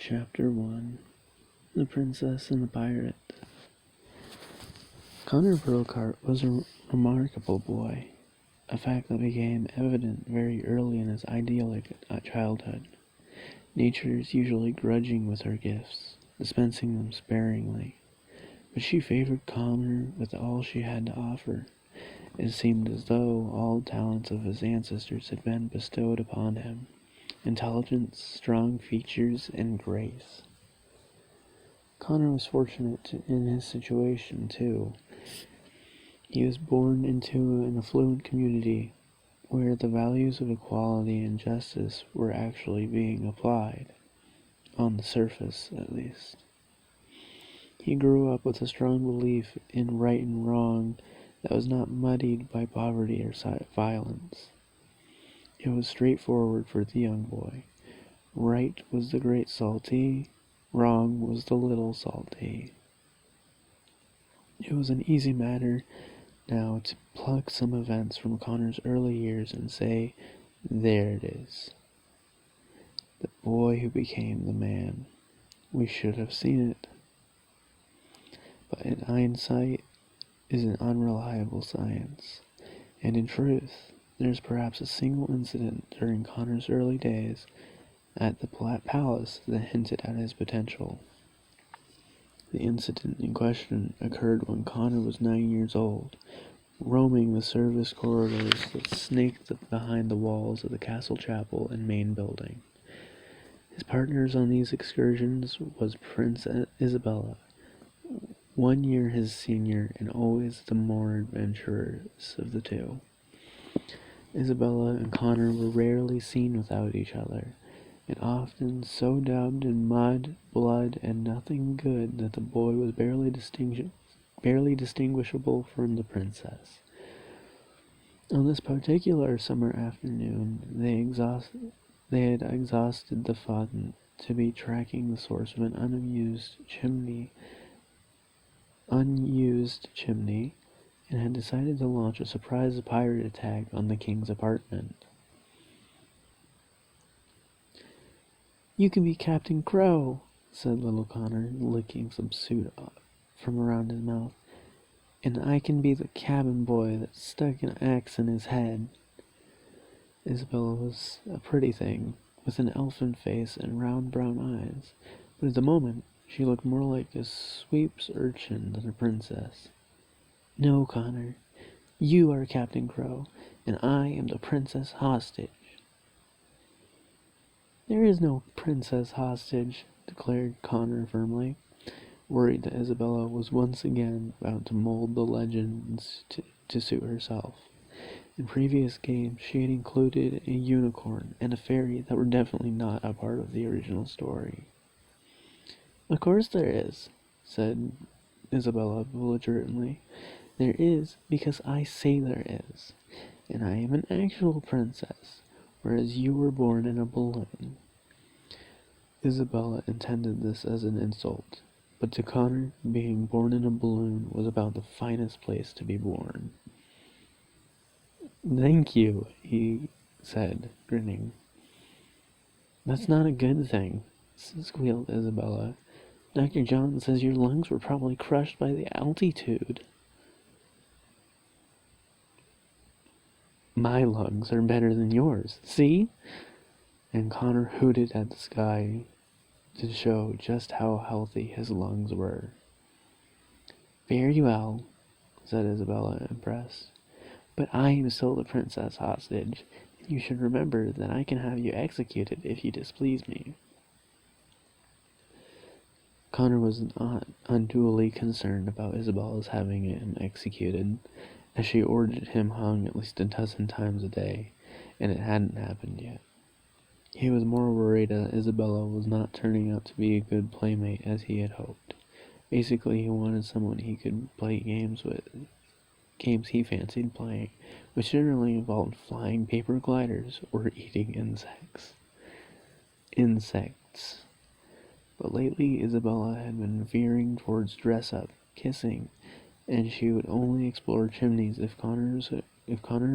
Chapter 1 The Princess and the Pirate. Connor Brocart was a remarkable boy, a fact that became evident very early in his idyllic childhood. Nature is usually grudging with her gifts, dispensing them sparingly, but she favored Connor with all she had to offer. It seemed as though all talents of his ancestors had been bestowed upon him: intelligence, strong features, and grace. Connor was fortunate in his situation, too. He was born into an affluent community where the values of equality and justice were actually being applied, on the surface at least. He grew up with a strong belief in right and wrong that was not muddied by poverty or violence. It was straightforward for the young boy. Right was the great salty, wrong was the little salty. It was an easy matter now to pluck some events from Connor's early years and say, there it is. The boy who became the man. We should have seen it. But in hindsight is an unreliable science, and in truth, there's perhaps a single incident during Connor's early days at the palace that hinted at his potential. The incident in question occurred when Connor was 9 years old, roaming the service corridors that snaked behind the walls of the castle chapel and main building. His partners on these excursions was Princess Isabella, 1 year his senior and always the more adventurous of the two. Isabella and Connor were rarely seen without each other, and often so daubed in mud, blood, and nothing good that the boy was barely distinguishable from the princess. On this particular summer afternoon, they had exhausted the fun to be tracking the source of an unused chimney, and had decided to launch a surprise pirate attack on the king's apartment. "You can be Captain Crow," said little Connor, licking some soot from around his mouth, "and I can be the cabin boy that stuck an axe in his head." Isabella was a pretty thing, with an elfin face and round brown eyes, but at the moment she looked more like a sweep's urchin than a princess. "No, Connor, you are Captain Crow, and I am the princess hostage." "There is no princess hostage," declared Connor firmly, worried that Isabella was once again about to mold the legends to suit herself. In previous games, she had included a unicorn and a fairy that were definitely not a part of the original story. "Of course there is," said Isabella belligerently. "There is because I say there is, and I am an actual princess, whereas you were born in a balloon." Isabella intended this as an insult, but to Connor, being born in a balloon was about the finest place to be born. "Thank you," he said, grinning. "That's not a good thing," squealed Isabella. "Dr. John says your lungs were probably crushed by the altitude." "My lungs are better than yours, see?" And Connor hooted at the sky to show just how healthy his lungs were. "Very well," said Isabella, impressed. "But I am still the princess hostage, and you should remember that I can have you executed if you displease me." Connor was not unduly concerned about Isabella's having him executed, as she ordered him hung at least a dozen times a day, and it hadn't happened yet. He was more worried that Isabella was not turning out to be a good playmate as he had hoped. Basically, he wanted someone he could play games with, games he fancied playing, which generally involved flying paper gliders or eating insects. But lately Isabella had been veering towards dress-up, kissing, and she would only explore chimneys if Connor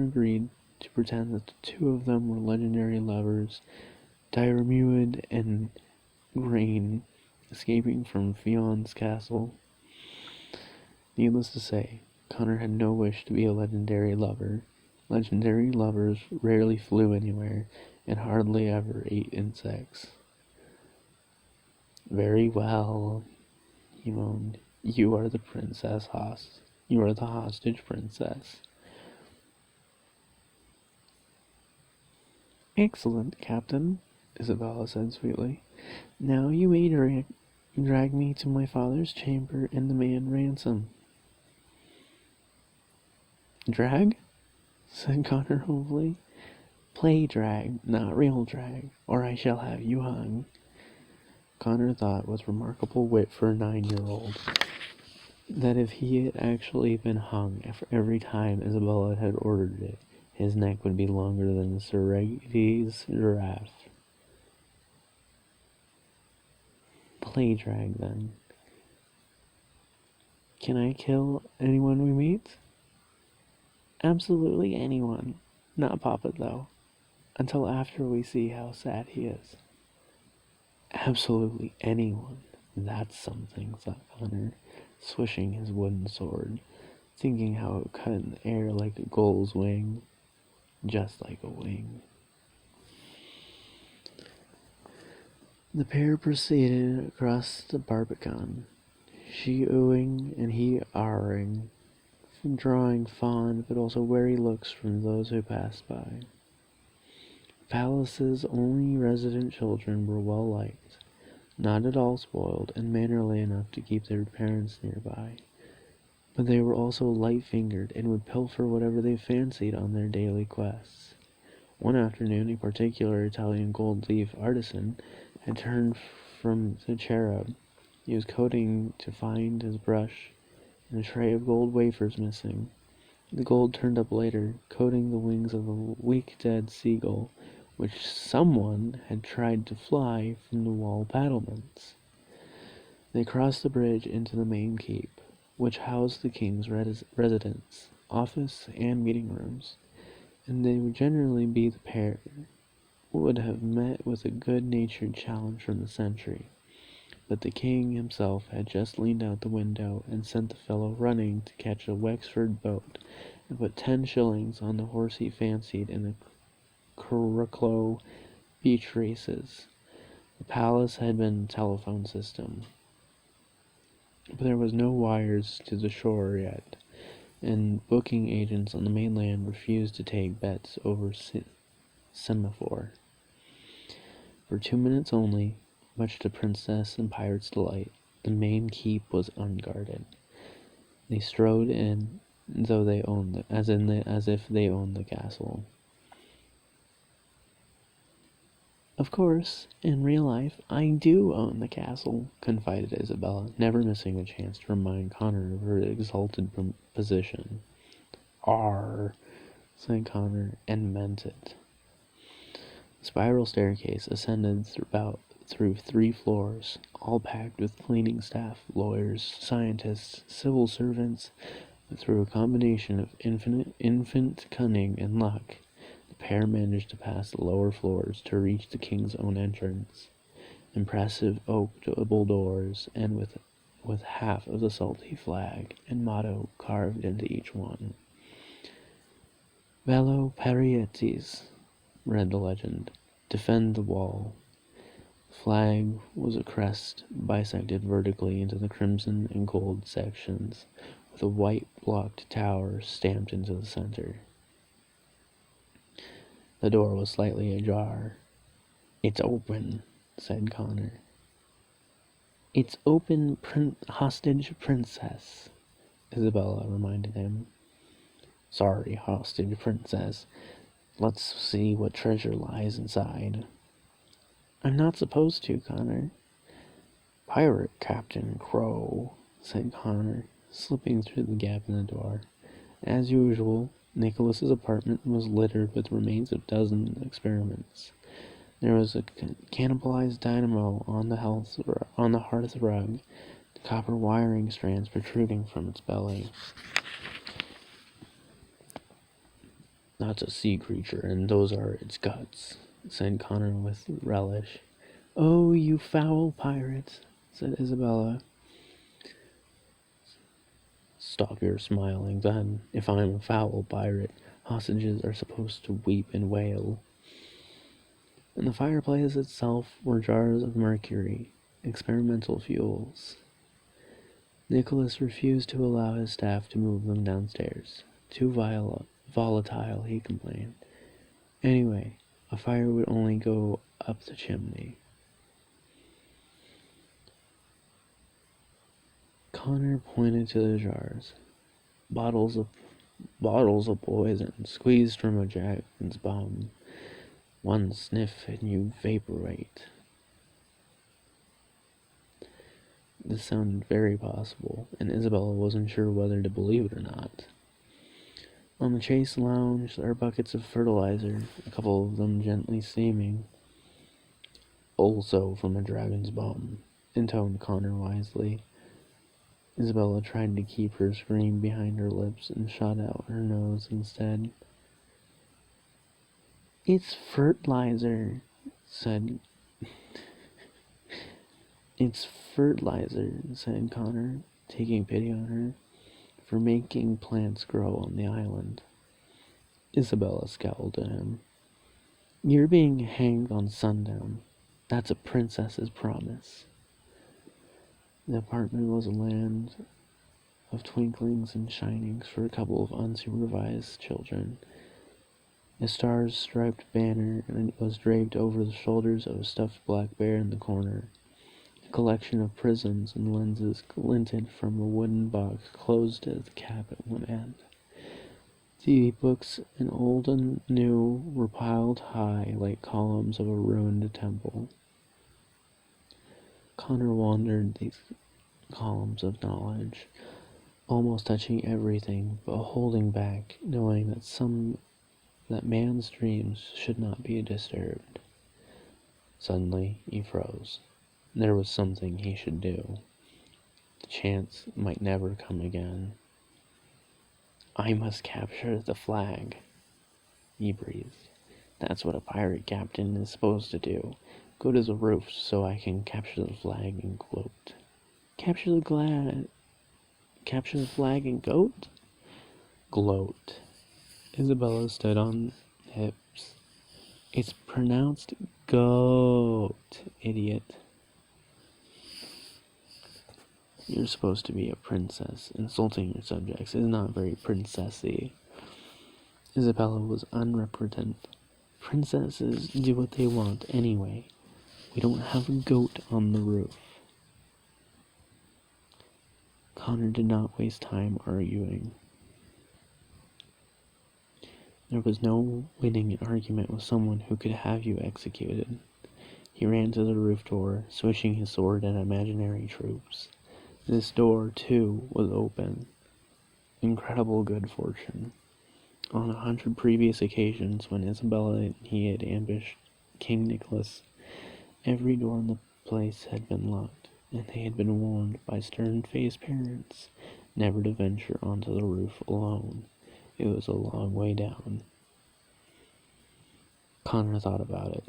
agreed to pretend that the two of them were legendary lovers, Diarmuid and grain escaping from Fion's castle. Needless to say, Connor had no wish to be a legendary lover. Legendary lovers rarely flew anywhere and hardly ever ate insects. Very well, he moaned. You are the princess You are the hostage princess. Excellent, Captain, Isabella said sweetly. Now you may drag me to my father's chamber and demand ransom. Drag? Said Connor hopefully. Play drag, not real drag, or I shall have you hung. Connor thought with remarkable wit for a 9-year-old that if he had actually been hung every time Isabella had ordered it, his neck would be longer than Serengeti's giraffe. Play drag, then. Can I kill anyone we meet? Absolutely anyone. Not Papa, though. Until after we see how sad he is. Absolutely anyone. That's something, thought Connor, swishing his wooden sword, thinking how it cut in the air like a gull's wing. Just like a wing. The pair proceeded across the Barbican, she oohing and he ahhing, drawing fond but also wary looks from those who passed by. Palace's only resident children were well liked, not at all spoiled, and mannerly enough to keep their parents nearby. But they were also light-fingered and would pilfer whatever they fancied on their daily quests. One afternoon, a particular Italian gold-leaf artisan had turned from the cherub. He was coating to find his brush and a tray of gold wafers missing. The gold turned up later, coating the wings of a weak-dead seagull, which someone had tried to fly from the wall battlements. They crossed the bridge into the main keep, which housed the king's residence, office, and meeting rooms, and they would generally be the pair would have met with a good-natured challenge from the sentry. But the king himself had just leaned out the window and sent the fellow running to catch a Wexford boat and put 10 shillings on the horse he fancied in the Curracloe beach races. The palace had been a telephone system, but there was no wires to the shore yet, and booking agents on the mainland refused to take bets over semaphore. For 2 minutes only, much to Princess and Pirate's delight, the main keep was unguarded. They strode in though they owned as if they owned the castle. Of course, in real life, I do own the castle, confided Isabella, never missing a chance to remind Connor of her exalted position. Arr, said Connor, and meant it. The spiral staircase ascended through 3 floors, all packed with cleaning staff, lawyers, scientists, civil servants, but through a combination of infant cunning and luck, the pair managed to pass the lower floors to reach the king's own entrance. Impressive oak double doors, and with half of the salty flag and motto carved into each one. Bello Parietis, read the legend. Defend the wall. The flag was a crest bisected vertically into the crimson and gold sections, with a white blocked tower stamped into the center. The door was slightly ajar. It's open, said Connor. It's open, hostage princess, Isabella reminded him. Sorry, hostage princess. Let's see what treasure lies inside. I'm not supposed to, Connor. Pirate Captain Crow, said Connor, slipping through the gap in the door. As usual, Nicholas's apartment was littered with remains of dozen experiments. There was a cannibalized dynamo on the hearth rug, the copper wiring strands protruding from its belly. That's a sea creature, and those are its guts, said Connor with relish. "Oh, you foul pirate," said Isabella. "Stop your smiling, then. If I'm a foul pirate, hostages are supposed to weep and wail." In the fireplace itself were jars of mercury, experimental fuels. Nicholas refused to allow his staff to move them downstairs. Too volatile, he complained. Anyway, a fire would only go up the chimney. Connor pointed to the jars. Bottles of poison, squeezed from a dragon's bum. One sniff and you vaporate. This sounded very possible, and Isabella wasn't sure whether to believe it or not. On the chase lounge, there are buckets of fertilizer, a couple of them gently steaming. "Also from a dragon's bum," intoned Connor wisely. Isabella tried to keep her scream behind her lips and shot out her nose instead. "It's fertilizer," said "It's fertilizer," said Connor, taking pity on her, "for making plants grow on the island." Isabella scowled at him. "You're being hanged on sundown. That's a princess's promise." The apartment was a land of twinklings and shinings for a couple of unsupervised children. A star-striped banner was draped over the shoulders of a stuffed black bear in the corner. A collection of prisms and lenses glinted from a wooden box closed at the cap at one end. TV books, and old and new, were piled high like columns of a ruined temple. Connor wandered these columns of knowledge, almost touching everything, but holding back, knowing that man's dreams should not be disturbed. Suddenly, he froze. There was something he should do. The chance might never come again. "I must capture the flag," he breathed. "That's what a pirate captain is supposed to do. Go to the roof so I can capture the flag and gloat." Capture the flag and goat? Gloat. Isabella stood on hips. "It's pronounced goat, idiot. You're supposed to be a princess. Insulting your subjects is not very princessy." Isabella was unrepentant. "Princesses do what they want anyway. We don't have a goat on the roof." Connor did not waste time arguing. There was no winning an argument with someone who could have you executed. He ran to the roof door, swishing his sword at imaginary troops. This door, too, was open. Incredible good fortune. On 100 previous occasions when Isabella and he had ambushed King Nicholas, every door in the place had been locked, and they had been warned by stern-faced parents never to venture onto the roof alone. It was a long way down. Connor thought about it.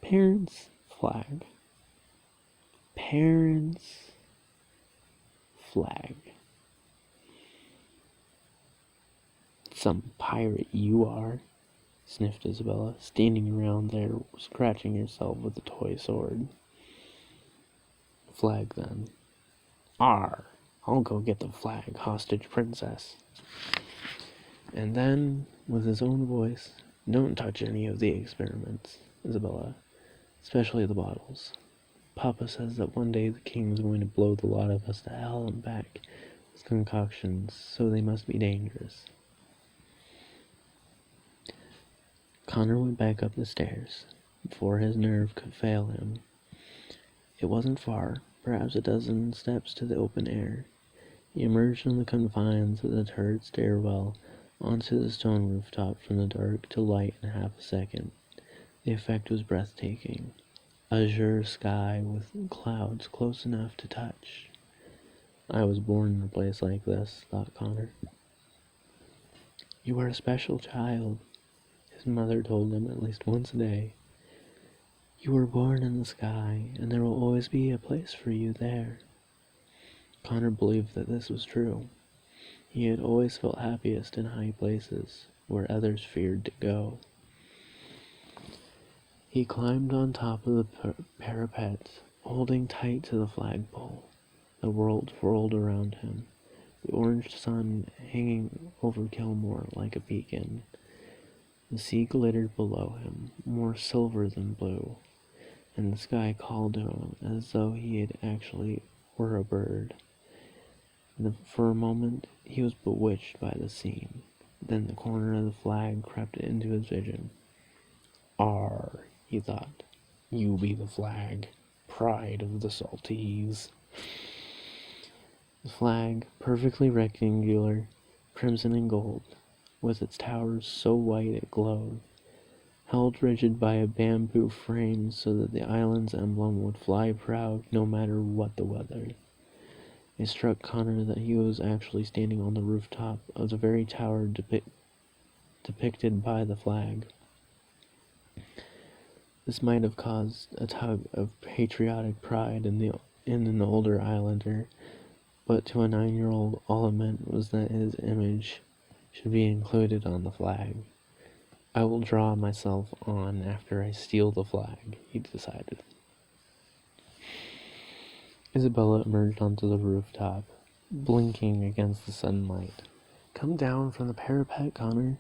Parents, flag. Parents, flag. "Some pirate you are," sniffed Isabella, standing around there scratching herself with a toy sword. "Flag, then." "Arr! I'll go get the flag, hostage princess." And then, with his own voice, "Don't touch any of the experiments, Isabella, especially the bottles. Papa says that one day the king's going to blow the lot of us to hell and back with concoctions, so they must be dangerous." Connor went back up the stairs, before his nerve could fail him. It wasn't far, perhaps a dozen steps to the open air. He emerged on the confines of the turret stairwell onto the stone rooftop from the dark to light in half a second. The effect was breathtaking. Azure sky with clouds close enough to touch. "I was born in a place like this," thought Connor. "You are a special child," his mother told him at least once a day. You were born in the sky, and there will always be a place for you there. Connor believed that this was true. He had always felt happiest in high places, where others feared to go. He climbed on top of the parapet, holding tight to the flagpole. The world whirled around him, the orange sun hanging over Kilmore like a beacon. The sea glittered below him, more silver than blue, and the sky called to him as though he had actually were a bird. For a moment he was bewitched by the scene. Then the corner of the flag crept into his vision. "Arr," he thought, "you be the flag, pride of the Saltese." The flag, perfectly rectangular, crimson and gold, with its towers so white it glowed, held rigid by a bamboo frame so that the island's emblem would fly proud no matter what the weather. It struck Connor that he was actually standing on the rooftop of the very tower depicted by the flag. This might have caused a tug of patriotic pride in an older islander, but to a 9-year-old all it meant was that his image should be included on the flag. "I will draw myself on after I steal the flag," he decided. Isabella emerged onto the rooftop, blinking against the sunlight. "Come down from the parapet, Connor.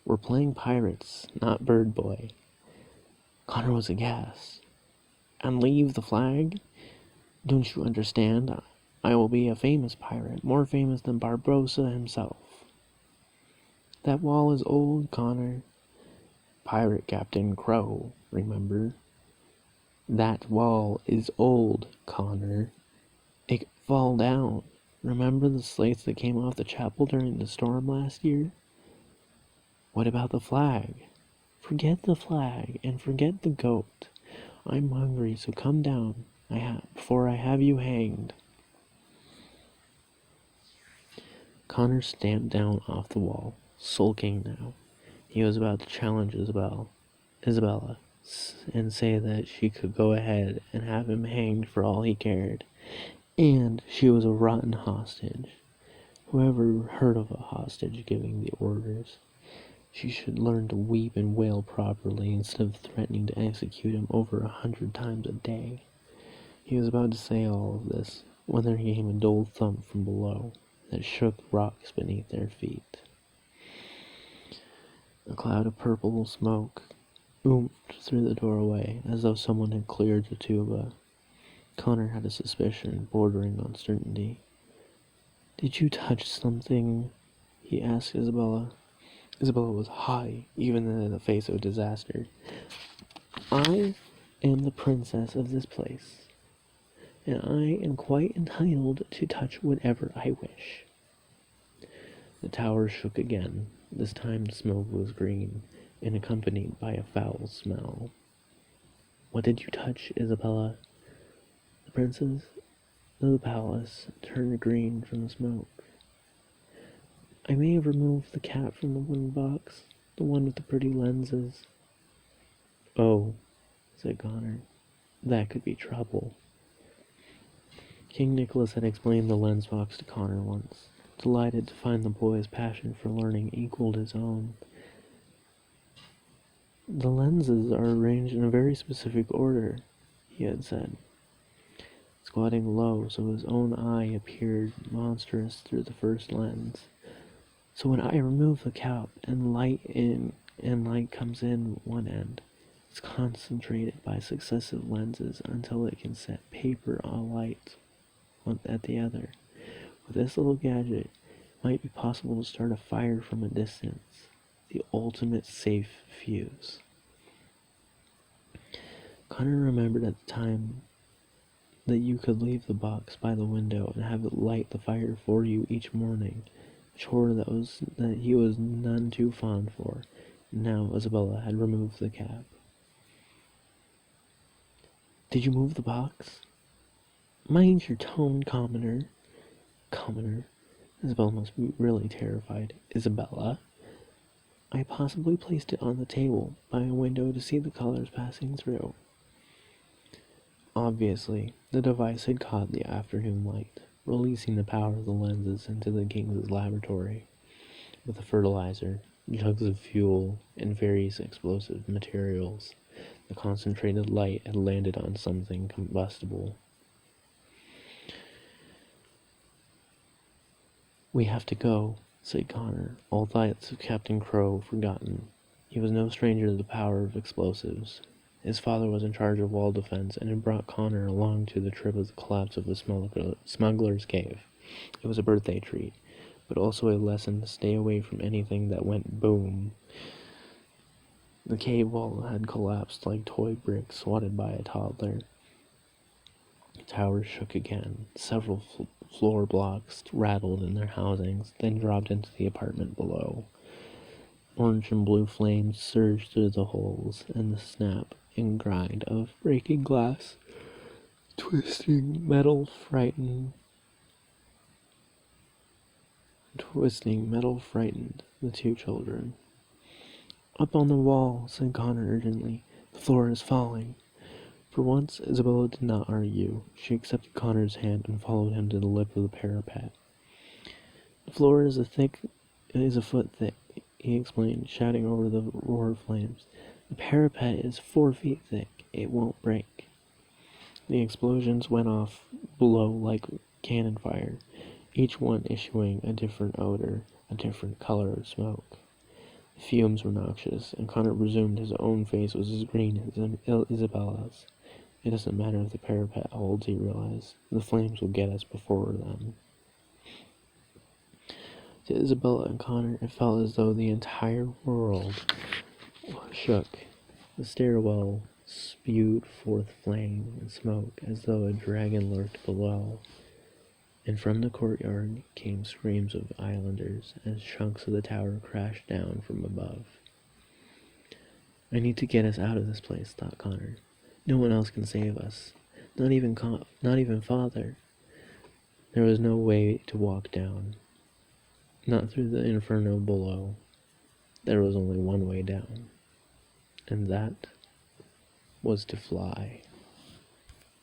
We're playing pirates, not Bird Boy." Connor was aghast. "And leave the flag? Don't you understand? I will be a famous pirate, more famous than Barbossa himself." "That wall is old, Connor." "Pirate Captain Crow, remember?" "That wall is old, Connor. It could fall down. Remember the slates that came off the chapel during the storm last year?" "What about the flag?" "Forget the flag, and forget the goat. I'm hungry, so come down before I have you hanged." Connor stamped down off the wall, sulking now. He was about to challenge Isabella, and say that she could go ahead and have him hanged for all he cared. And she was a rotten hostage. Whoever heard of a hostage giving the orders? She should learn to weep and wail properly instead of threatening to execute him over 100 times a day. He was about to say all of this when there came a dull thump from below that shook the rocks beneath their feet. A cloud of purple smoke oomphed through the doorway as though someone had cleared the tuba. Connor had a suspicion bordering on certainty. "Did you touch something?" he asked Isabella. Isabella was high, even in the face of disaster. "I am the princess of this place, and I am quite entitled to touch whatever I wish." The tower shook again. This time the smoke was green, and accompanied by a foul smell. "What did you touch, Isabella?" The princess of the palace turned green from the smoke. "I may have removed the cap from the wooden box, the one with the pretty lenses." "Oh," said Connor, "that could be trouble." King Nicholas had explained the lens box to Connor once, delighted to find the boy's passion for learning equaled his own. "The lenses are arranged in a very specific order," he had said, squatting low so his own eye appeared monstrous through the first lens. "So when I remove the cap and light comes in one end, it's concentrated by successive lenses until it can set paper alight at the other. With this little gadget, it might be possible to start a fire from a distance, the ultimate safe fuse." Connor remembered at the time that you could leave the box by the window and have it light the fire for you each morning, a chore that he was none too fond for. Now Isabella had removed the cap. "Did you move the box?" "Mind your tone, commoner." "Commoner?" Isabella must be really terrified. "Isabella?" "I possibly placed it on the table by a window to see the colors passing through." Obviously, the device had caught the afternoon light, releasing the power of the lenses into the king's laboratory. With the fertilizer, jugs of fuel, and various explosive materials, the concentrated light had landed on something combustible. "We have to go," said Connor, all thoughts of Captain Crow forgotten. He was no stranger to the power of explosives. His father was in charge of wall defense and had brought Connor along to the trip of the collapse of the smuggler's cave. It was a birthday treat, but also a lesson to stay away from anything that went boom. The cave wall had collapsed like toy bricks swatted by a toddler. The tower shook again. Several floor blocks rattled in their housings, then dropped into the apartment below. Orange and blue flames surged through the holes, and the snap and grind of breaking glass, twisting metal frightened the two children. "Up on the wall," said Connor urgently. "The floor is falling." For once, Isabella did not argue. She accepted Connor's hand and followed him to the lip of the parapet. "The floor is a foot thick," he explained, shouting over the roar of flames. "The parapet is 4 feet thick. It won't break." The explosions went off below like cannon fire, each one issuing a different odor, a different color of smoke. The fumes were noxious, and Connor presumed his own face was as green as Isabella's. It doesn't matter if the parapet holds, he realized. The flames will get us before them. To Isabella and Connor, it felt as though the entire world shook. The stairwell spewed forth flame and smoke as though a dragon lurked below. And from the courtyard came screams of islanders as chunks of the tower crashed down from above. "I need to get us out of this place," thought Connor. "No one else can save us. Not even Father." There was no way to walk down. Not through the inferno below. There was only one way down. And that was to fly.